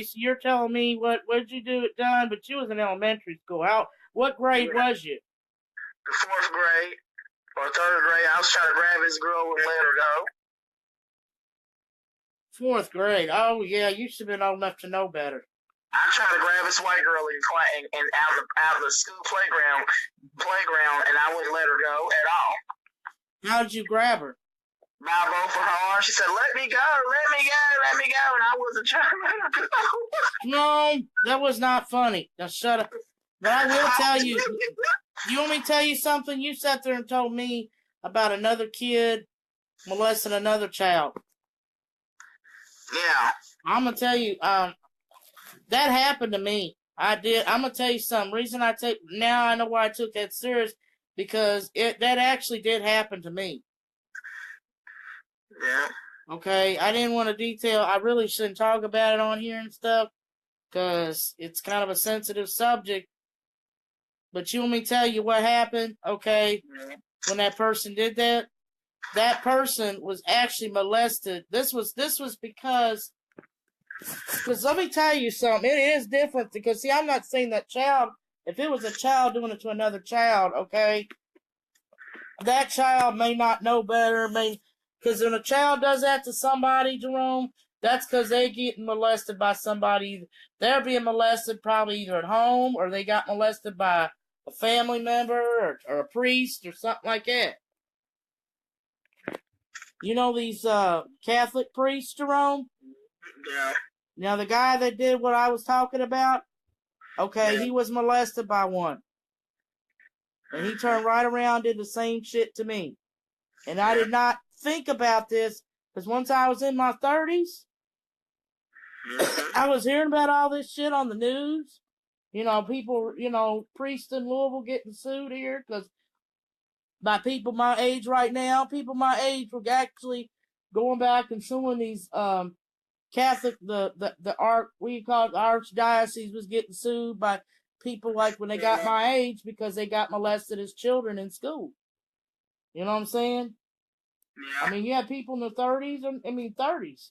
So you're telling me what'd you do it done? But you was in elementary school. What grade was you? The 4th grade or 3rd grade. I was trying to grab this girl and let her go. 4th grade. Oh yeah, you should have been old enough to know better. I tried to grab this white girl and out of the school playground, and I wouldn't let her go at all. How did you grab her? By both of her arms. She said, "Let me go, let me go, let me go," and I wasn't trying to let her go. No, that was not funny. Now shut up. But I will tell you. You want me to tell you something? You sat there and told me about another kid molesting another child. Yeah. I'm gonna tell you. That happened to me. I did. I'm gonna tell you something. Reason now I know why I took that serious, because that actually did happen to me. Yeah. Okay, I didn't want to detail. I really shouldn't talk about it on here and stuff, because it's kind of a sensitive subject. But you want me to tell you what happened? Okay, when that person did that, that person was actually molested. This was because let me tell you something. It is different because, see, I'm not saying that child, if it was a child doing it to another child, okay, that child may not know better, because when a child does that to somebody, Jerome, that's because they getting molested by somebody. They're being molested probably either at home or they got molested by a family member or a priest or something like that. You know these Catholic priests, Jerome? Yeah. Now, the guy that did what I was talking about, okay, he was molested by one. And he turned right around and did the same shit to me. And I did not think about this, because once I was in my 30s, I was hearing about all this shit on the news. You know, people, priests in Louisville getting sued here, because by people my age right now, people my age were actually going back and suing these Catholic, the archdiocese was getting sued by people like when they got my age because they got molested as children in school. You know what I'm saying? Yeah. I mean, you have people in their 30s. 30s.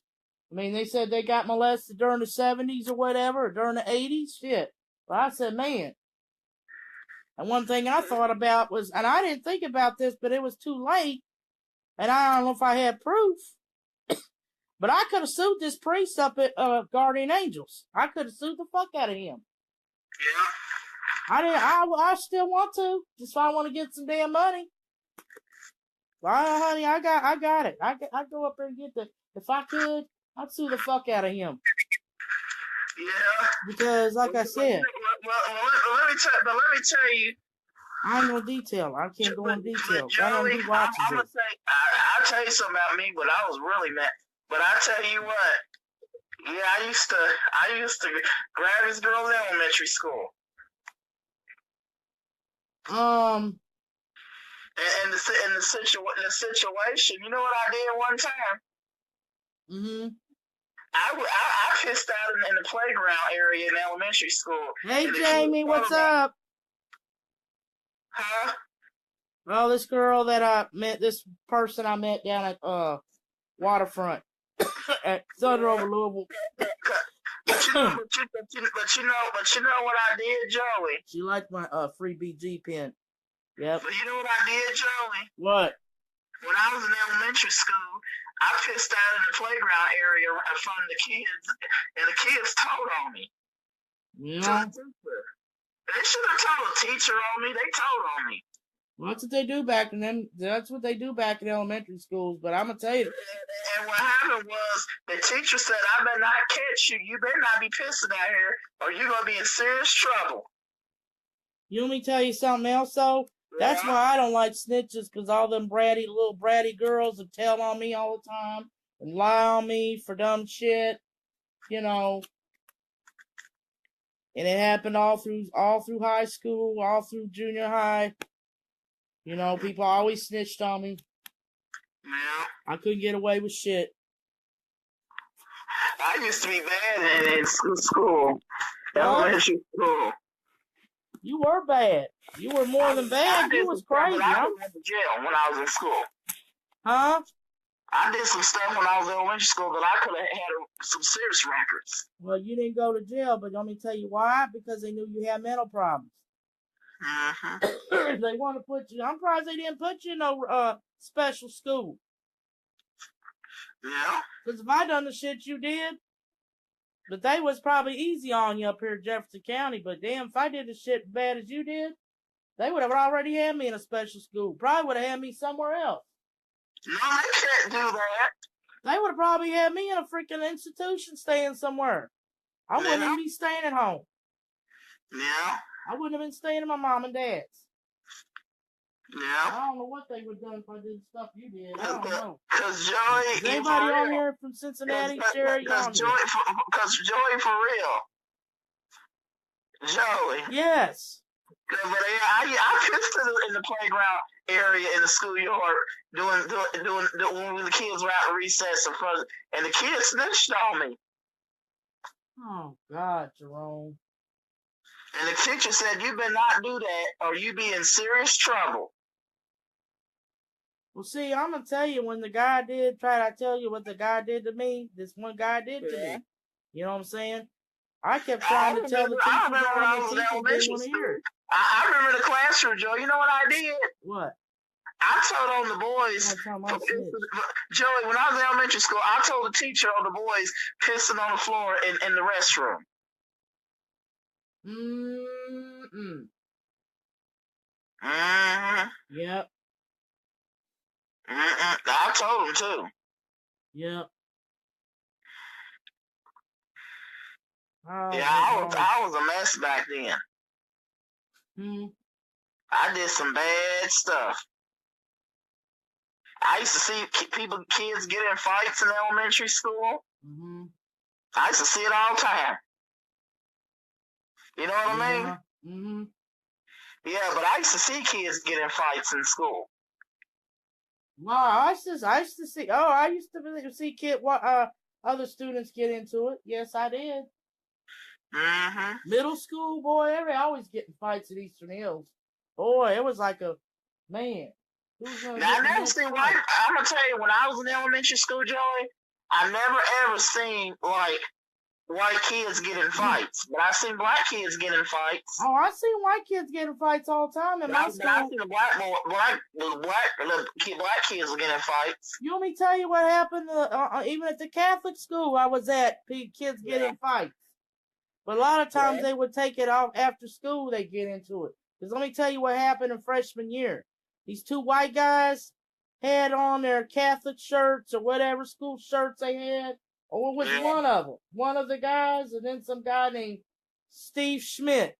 I mean, they said they got molested during the 70s or whatever, or during the 80s. Shit. But I said, man. And one thing I thought about was, and I didn't think about this, but it was too late, and I don't know if I had proof. But I could have sued this priest up at Guardian Angels. I could have sued the fuck out of him. Yeah. I still want to. Just if I want to get some damn money. Well, honey, I got it. I go up there and get if I could, I'd sue the fuck out of him. Yeah. Because, like I said. Well, let me tell you. I ain't gonna detail. I can't go into detail. Joey, I don't know who watches I'm gonna it. say, I'll tell you something about me, but I was really mad. But I tell you what, yeah, I used to grab this girl in elementary school. And the situation, you know what I did one time? Mm-hmm. I pissed out in the playground area in elementary school. Hey, Jamie, what's up? Huh? Well, this girl that I met, this person I met down at Waterfront at Thunder over Louisville. But you know what I did, Joey? She liked my free BG pen. Yep. But you know what I did, Joey? What? When I was in elementary school, I pissed out in the playground area in front of the kids, and the kids told on me. Yeah. They should have told a teacher on me. They told on me. Well, that's what they do back in them. That's what they do back in elementary schools. But I'm gonna tell you. And what happened was the teacher said, "I better not catch you. You better not be pissing out here, or you're gonna be in serious trouble." You want me to tell you something else, though? Yeah. That's why I don't like snitches, because all them little bratty girls that tell on me all the time and lie on me for dumb shit, you know. And it happened all through high school, all through junior high. You know, people always snitched on me. Yeah. I couldn't get away with shit. I used to be bad in school. Elementary school. You were bad. You were more than bad. You was crazy. I went to jail when I was in school. Huh? I did some stuff when I was in elementary school that I could have had some serious records. Well, you didn't go to jail, but let me tell you why. Because they knew you had mental problems. They want to put you. I'm surprised they didn't put you in no special school. Yeah. Because if I done the shit you did, but they was probably easy on you up here in Jefferson County. But damn, if I did the shit bad as you did, they would have already had me in a special school. Probably would have had me somewhere else. No, they can't do that. They would have probably had me in a freaking institution staying somewhere. I wouldn't even be staying at home. Yeah. I wouldn't have been staying at my mom and dad's. Yeah. I don't know what they would have done if I did the stuff you did. I don't know. Because Joey... Is anybody on here from Cincinnati? Sherry, because Joey for real. Joey. Yes. But I pissed in the playground area in the schoolyard doing when the kids were out at recess and the kids snitched on me. Oh God, Jerome. And the teacher said, "You better not do that, or you be in serious trouble." Well, see, I'm gonna tell you when the guy did. I tell you what the guy did to me. This one guy did to me. You know what I'm saying? I kept trying to tell the teacher. I remember when I was in elementary school. I remember the classroom, Joe. You know what I did? What? I told on the boys. Joey, when I was in elementary school, I told the teacher on the boys pissing on the floor in the restroom. Yep. I told him too. Yep. Yeah, I was a mess back then. I did some bad stuff. I used to see kids get in fights in elementary school. I used to see it all the time. You know what I mean? Yeah, but I used to see kids get in fights in school. Wow, I used to see. Oh, I used to see other students get into it. Yes, I did. Middle school, boy, always getting fights at Eastern Hills. Boy, it was like a man. Now, I never seen white. I'm gonna tell you, when I was in elementary school, Joey, I never ever seen like white kids get in fights, but I seen black kids get in fights. Oh, I seen white kids get in fights all the time in my school. I seen the black kids get in fights. You want me to tell you what happened? Even at the Catholic school I was at, kids get in fights. But a lot of times they would take it off after school. They get into it. Because let me tell you what happened in freshman year. These two white guys had on their Catholic shirts or whatever school shirts they had. Or it was one of them. One of the guys, and then some guy named Steve Schmidt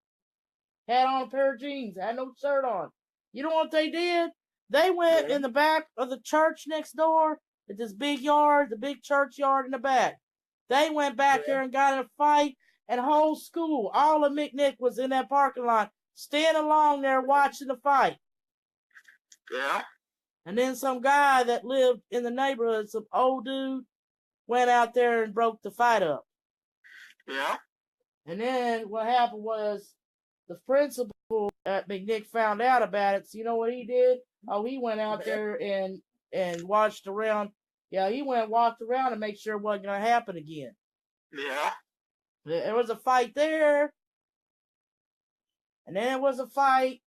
had on a pair of jeans, had no shirt on. You know what they did? They went in the back of the church next door at this big yard, the big church yard in the back. They went back there and got in a fight, and the whole school, all of McNick was in that parking lot, standing along there watching the fight. Yeah. And then some guy that lived in the neighborhood, some old dude, went out there and broke the fight up. Yeah. And then what happened was the principal at McNick found out about it. So you know what he did? Oh, he went out there and watched around. Yeah, he went and walked around to make sure it wasn't going to happen again. Yeah. There was a fight there. And then there was a fight.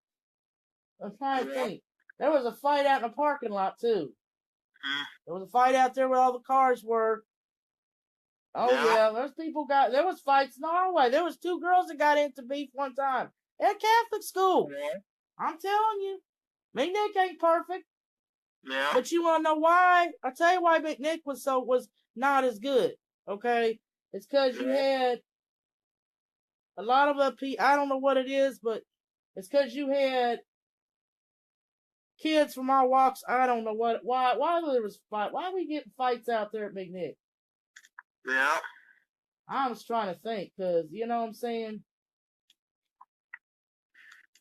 I'm trying to think. There was a fight out in the parking lot, too. There was a fight out there where all the cars were. Oh, yeah. There was fights in Norway. There was two girls that got into beef one time at Catholic school. I'm telling you. McNick ain't perfect. Yeah. But you want to know why? I'll tell you why McNick was not as good. Okay? It's because you had a lot of I don't know what it is, but it's because you had kids from our walks. I don't know why there was fight. Why are we getting fights out there at McNick? Yeah. I was trying to think, because, you know what I'm saying?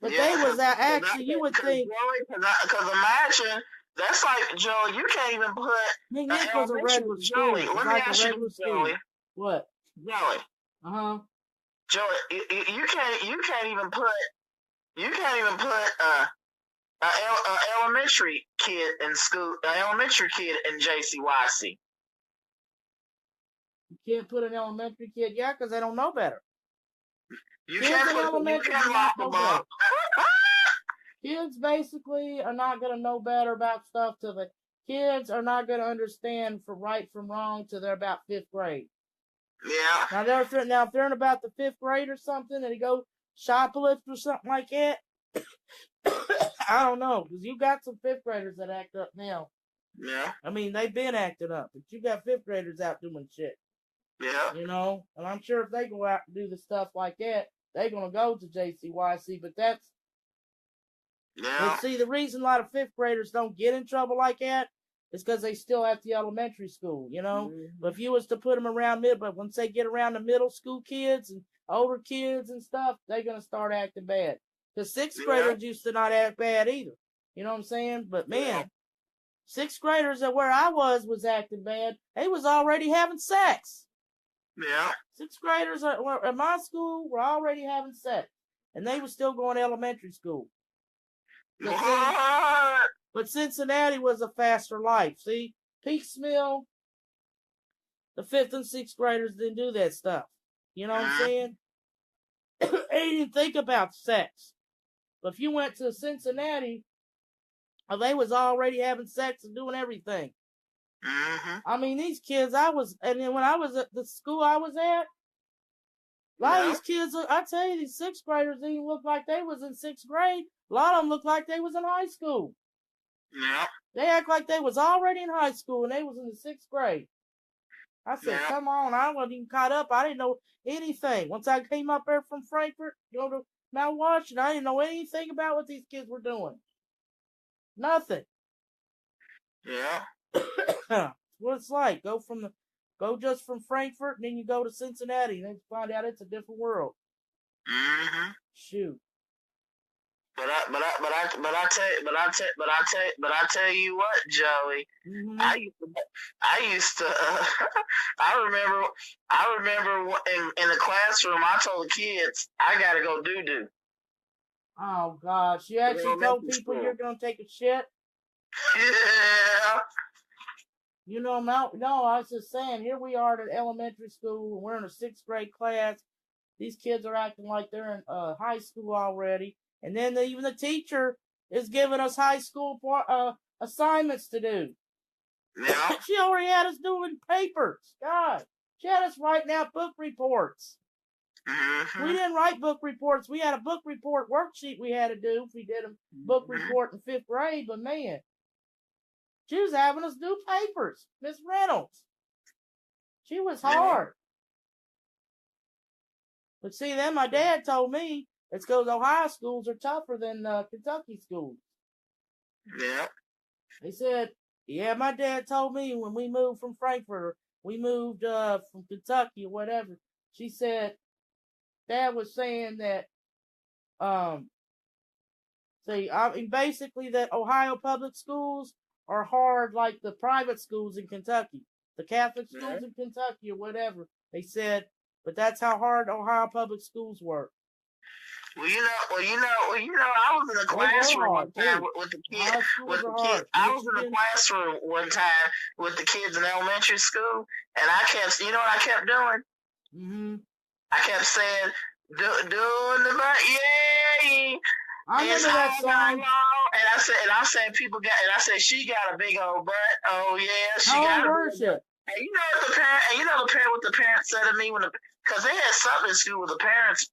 But they was actually, you would think. Because imagine, that's like, Joe, you can't even put. McNick was a regular school. Let me ask you, Joey. What? Joey. Joey, you can't even put an elementary kid in school, an elementary kid in JCYC. You can't put an elementary kid, yeah, because they don't know better. You Kids in elementary do not know better. up. Kids basically are not going to know better about stuff till the kids are not going to understand from right from wrong till they're about 5th grade. Yeah. Now, if they're in about the 5th grade or something and they go shoplift or something like that, I don't know, because you got some 5th graders that act up now. Yeah. I mean, they've been acting up, but you got 5th graders out doing shit. Yeah. You know, and I'm sure if they go out and do the stuff like that, they're going to go to JCYC, but that's. Yeah. But see, the reason a lot of 5th graders don't get in trouble like that is because they still at the elementary school, you know? Mm-hmm. But if you was to put them around but once they get around the middle school kids and older kids and stuff, they're going to start acting bad. Because 6th graders used to not act bad either. You know what I'm saying? But man, 6th graders at where I was acting bad. They was already having sex. Yeah. 6th graders at my school were already having sex. And they were still going to elementary school. But Cincinnati was a faster life. See, Peaksmill, the 5th and 6th graders didn't do that stuff. You know what I'm saying? They didn't think about sex. But if you went to Cincinnati, they was already having sex and doing everything. Mm-hmm. I mean, these kids, and then when I was at the school I was at, a lot of these kids, I tell you, these 6th graders didn't even look like they was in 6th grade. A lot of them looked like they was in high school. Yeah. They act like they was already in high school and they was in the 6th grade. I said, come on, I wasn't even caught up. I didn't know anything. Once I came up there from Frankfurt, go to Mount Washington, I didn't know anything about what these kids were doing. Nothing. Yeah. What it's like. Go just from Frankfurt and then you go to Cincinnati and then you find out it's a different world. Mm-hmm. Shoot. But I tell you what, Joey. Mm-hmm. I used to. I remember in the classroom. I told the kids I gotta go doo. Oh gosh, you actually told people you're gonna take a shit? Yeah. You know, no, I was just saying. Here we are at elementary school, and we're in a 6th grade class. These kids are acting like they're in high school already. And then even the teacher is giving us high school assignments to do. Yeah. She already had us doing papers. God, she had us writing out book reports. Mm-hmm. We didn't write book reports. We had a book report worksheet we had to do if we did a book report in 5th grade. But man, she was having us do papers. Miss Reynolds. She was hard. But see, then my dad told me it's because Ohio schools are tougher than Kentucky schools. Yeah. He said, yeah, my dad told me when we moved from Frankfurt, we moved from Kentucky or whatever. She said, Dad was saying that, basically that Ohio public schools are hard like the private schools in Kentucky, the Catholic schools in Kentucky or whatever. They said, but that's how hard Ohio public schools work. Well, I was in the classroom one time with the kids. I was in the classroom one time with the kids in elementary school, and you know what I kept doing? Mm-hmm. I kept saying, doing the butt, yay! I remember that song. And I said, she got a big old butt. Oh yeah, she got a big butt. And you know what the parents said to me because they had something in school with the parents,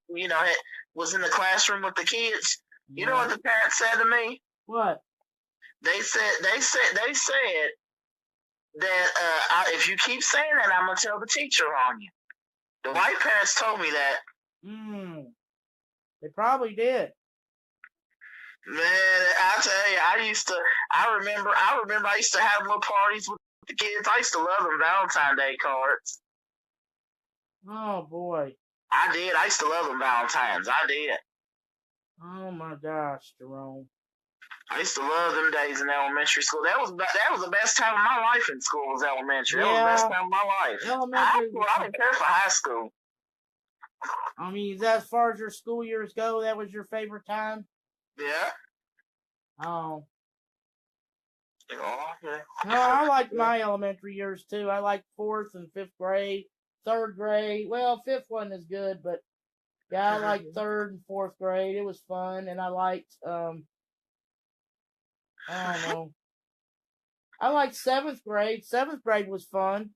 was in the classroom with the kids. You know what the parents said to me? What? They said that if you keep saying that, I'm gonna tell the teacher on you. The white parents told me that. They probably did. Man, I tell you, I remember I used to have little parties with the kids. I used to love them Valentine's Day cards. Oh boy. I did. I used to love them Valentine's. I did. Oh my gosh, Jerome. I used to love them days in elementary school. That was the best time of my life in school was elementary. Yeah. That was the best time of my life. Elementary. I didn't care for high school. I mean, is that as far as your school years go, that was your favorite time? Yeah. Oh. Oh, okay. No, I liked my elementary years too. I liked 4th and 5th grade, 3rd grade. Well, 5th wasn't as good, but yeah, I liked 3rd and 4th grade. It was fun, and I liked I don't know. I liked 7th grade. 7th grade was fun.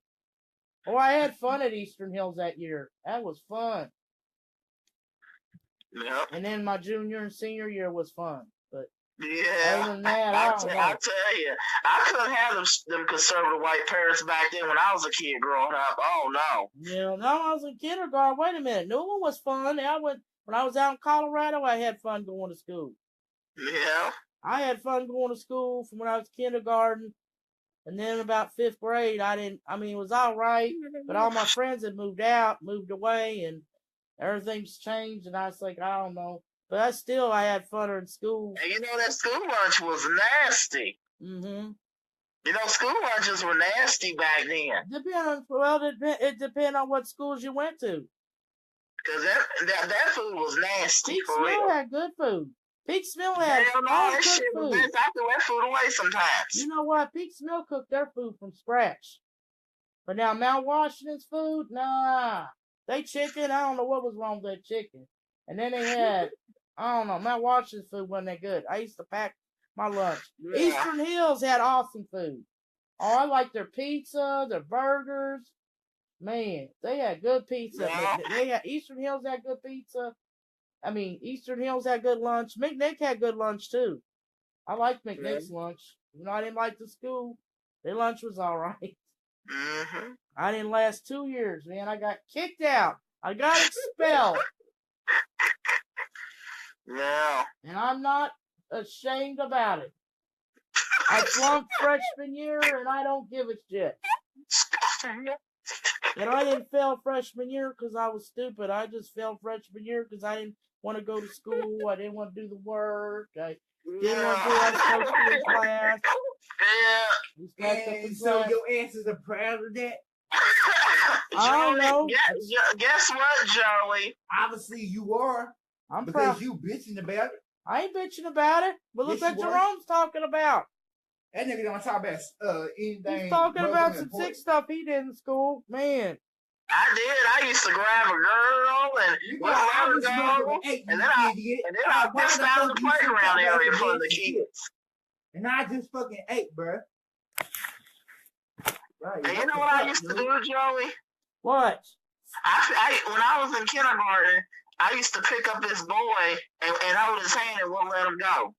Oh, I had fun at Eastern Hills that year. That was fun. Yep. And then my junior and senior year was fun. But yeah, other than that, I don't know. I tell you, I couldn't have them conservative white parents back then when I was a kid growing up. Oh no. Yeah, no, I was in kindergarten. Wait a minute, Newland was fun. When I was out in Colorado. I had fun going to school. Yeah. I had fun going to school from when I was kindergarten, and then about 5th grade, it was all right, but all my friends had moved away, and everything's changed, and I was like, I don't know. But I had fun in school. And you know that school lunch was nasty. Mm-hmm. You know, school lunches were nasty back then. It depends on what schools you went to. Because that food was nasty. Peaks Mill had good food. Peaks Mill had hell no, that shit was nasty. I threw that food away sometimes. You know what? Peaks Mill cooked their food from scratch. But now Mount Washington's food, nah. They chicken, I don't know what was wrong with that chicken. And then they had, I don't know, Mount Washington's food wasn't that good. I used to pack my lunch. Yeah. Eastern Hills had awesome food. Oh, I like their pizza, their burgers. Man, they had good pizza. Yeah. Eastern Hills had good pizza. Eastern Hills had good lunch. McNick had good lunch too. I liked McNick's lunch. I didn't like the school. Their lunch was all right. Mm-hmm. I didn't last 2 years, man. I got kicked out. I got expelled. Yeah. And I'm not ashamed about it. I flunked freshman year, and I don't give a shit. And I didn't fail freshman year because I was stupid. I just failed freshman year because I didn't want to go to school. I didn't want to do the work. I didn't want to do what I was supposed to do in class. Yeah. And so your answers are proud of that? I don't know. Guess what, Joey? Obviously you are. I'm because proud. You bitching about it. I ain't bitching about it. But look what Jerome's talking about. That nigga don't talk about anything. He's talking about some sick stuff he did in school. Man. I did. I used to grab a girl and then I pissed out in the playground area for the kids. And I just fucking ate, bro. Right, and you know what I used to do, Joey? What? When I was in kindergarten, I used to pick up this boy and hold his hand and wouldn't let him go.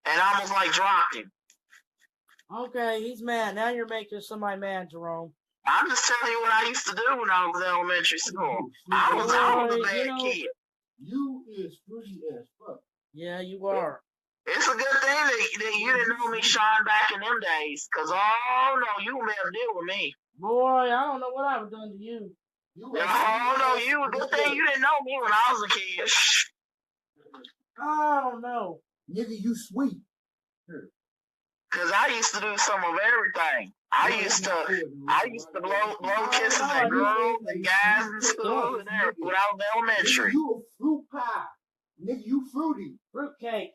And I almost like dropped him. Okay, he's mad. Now you're making somebody mad, Jerome. I'm just telling you what I used to do when I was in elementary school. I was a bad kid. You is fruity as fuck. Yeah, you are. It's a good thing that you didn't know me, Sean, back in them days. Because, oh, no, you wouldn't have to deal with me. Boy, I don't know what I've done to you. Oh, no, you a good thing you didn't know me when I was a kid. I don't know. Nigga, you sweet. Because I used to do some of everything. I used to blow kisses at girls and guys in school and everything when I was elementary. You a fruit pie. Nigga, you fruity. Fruitcake.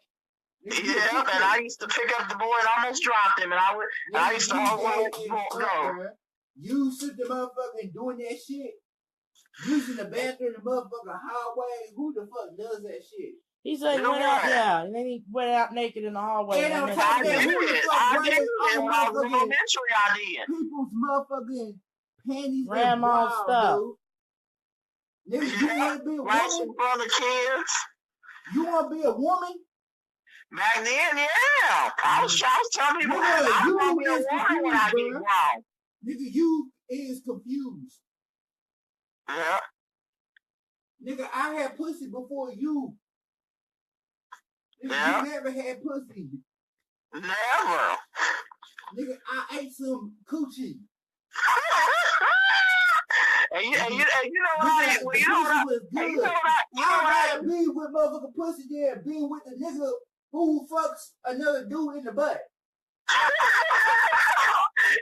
Yeah, and I used to pick up the boy and almost dropped him, and I used to hold go. You sit the motherfucker doing that shit, using the bathroom, the motherfucking hallway. Who the fuck does that shit? He said he went out, yeah, and then he went out naked in the hallway. And I did. In my elementary, I did. People's motherfucking panties grandma stuff. Dude. Nigga, you want to be a woman? In front of kids. You want to be a woman? Back then, yeah. I was telling people I want to be a woman when I get grown. Nigga, you is confused. Yeah. Nigga, I had pussy before you. Nigga, yeah. You never had pussy. Never. Nigga, I ate some coochie. And you know what I'd rather be with motherfucking pussy than be with the nigga who fucks another dude in the butt.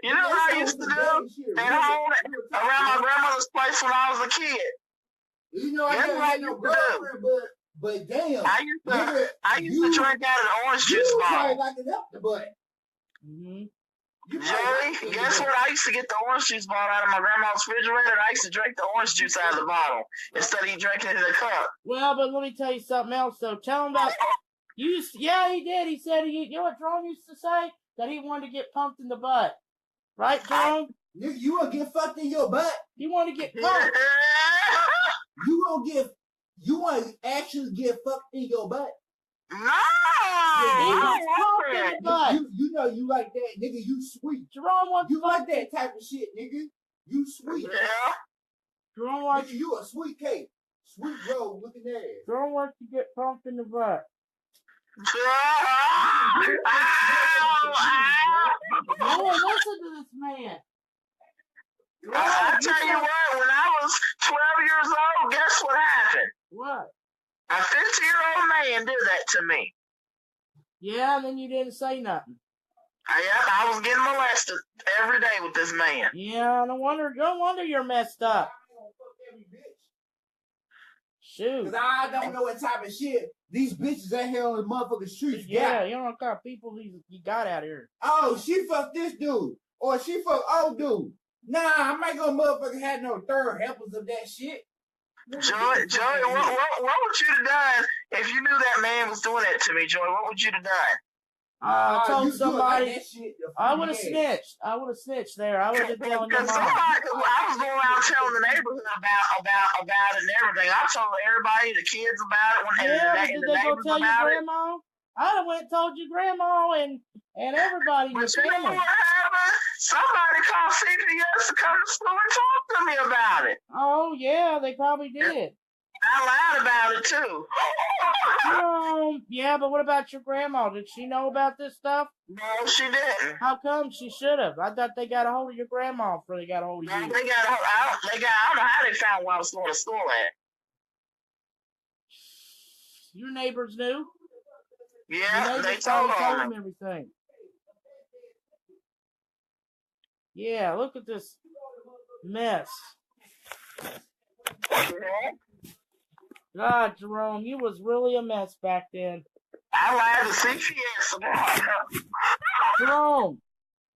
You know what I used to do at home around my grandmother's place when I was a kid? You know, I didn't have no girlfriend, but damn. I used to drink out of the orange juice bottle. You like it up the butt. Mm-hmm. Joey, guess what? I used to get the orange juice bottle out of my grandma's refrigerator, and I used to drink the orange juice out of the bottle instead of you drinking it in a cup. Well, but let me tell you something else, though. Tell him about... Yeah, he did. He said, you know what Jerome used to say? That he wanted to get pumped in the butt. Right, Jerome? You want to get fucked in your butt? You want to get pumped. You want to actually get fucked in your butt? No! He wants pumped in the butt. You know you like that, nigga. You sweet. Jerome wants You like that type of shit, nigga. You sweet. Yeah. Jerome wants... Nigga, you a sweet cake. Sweet roll looking ass. Jerome wants to get pumped in the butt. No one listen to this man. I'll tell you what, when I was 12 years old, guess what happened? What? A 50-year-old man did that to me. Yeah, and then you didn't say nothing. Yep, I was getting molested every day with this man. Yeah, no wonder you're messed up. Shoot. Cause I don't know what type of shit these bitches out here on the motherfucking streets Yeah, got. you don't know what kind of people you got out here. Oh, she fucked this dude. Or she fucked old dude. Nah, I'm not gonna motherfucking have no third helpers of that shit. Joey, what would you have done if you knew that man was doing that to me, Joey? What would you have done? I told somebody. Like that shit, I would have snitched. I would have snitched there. I would have been telling your mom. I was going around telling the neighborhood about it and everything. I told everybody, the kids about it. Did they go tell your grandma? I'd have went and told your grandma and everybody in your family. You know what happened? Somebody called CPS to come to school and talk to me about it. Oh, yeah, they probably did. I lied about it, too. Yeah, but what about your grandma? Did she know about this stuff? No, she didn't. How come? She should have. I thought they got a hold of your grandma before they got a hold of you. I don't know how they found where I was going to school at. Your neighbors knew? Yeah, they told them everything. Yeah, look at this mess. God, Jerome, you was really a mess back then. I lied to CPS. Jerome,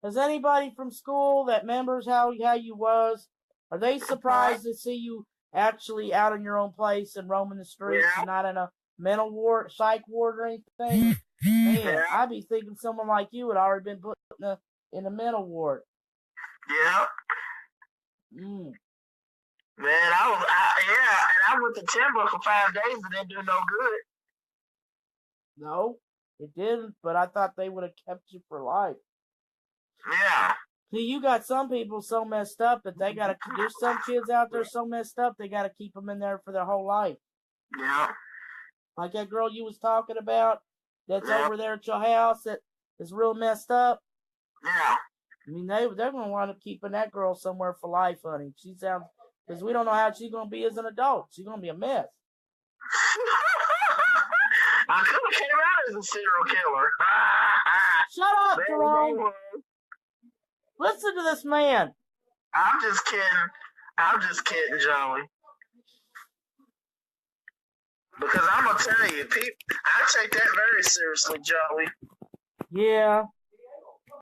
has anybody from school that remembers how you was? Are they surprised to see you actually out in your own place and roaming the streets and not in a mental ward, psych ward or anything? Man, I'd be thinking someone like you had already been put in a mental ward. Yeah. Man, and I went to Timber for 5 days and didn't do no good. No, it didn't, but I thought they would have kept you for life. Yeah. See, you got some people so messed up that they gotta, there's some kids out there so messed up, they gotta keep them in there for their whole life. Yeah. Like that girl you was talking about, that's over there at your house that is real messed up. Yeah. I mean, they're going to wind up keeping that girl somewhere for life, honey. She sounds, because we don't know how she's going to be as an adult. She's going to be a mess. I could have came out as a serial killer. Shut up, Jerome. Listen to this man. I'm just kidding, Joey. Because I'm going to tell you, I take that very seriously, Joey. Yeah.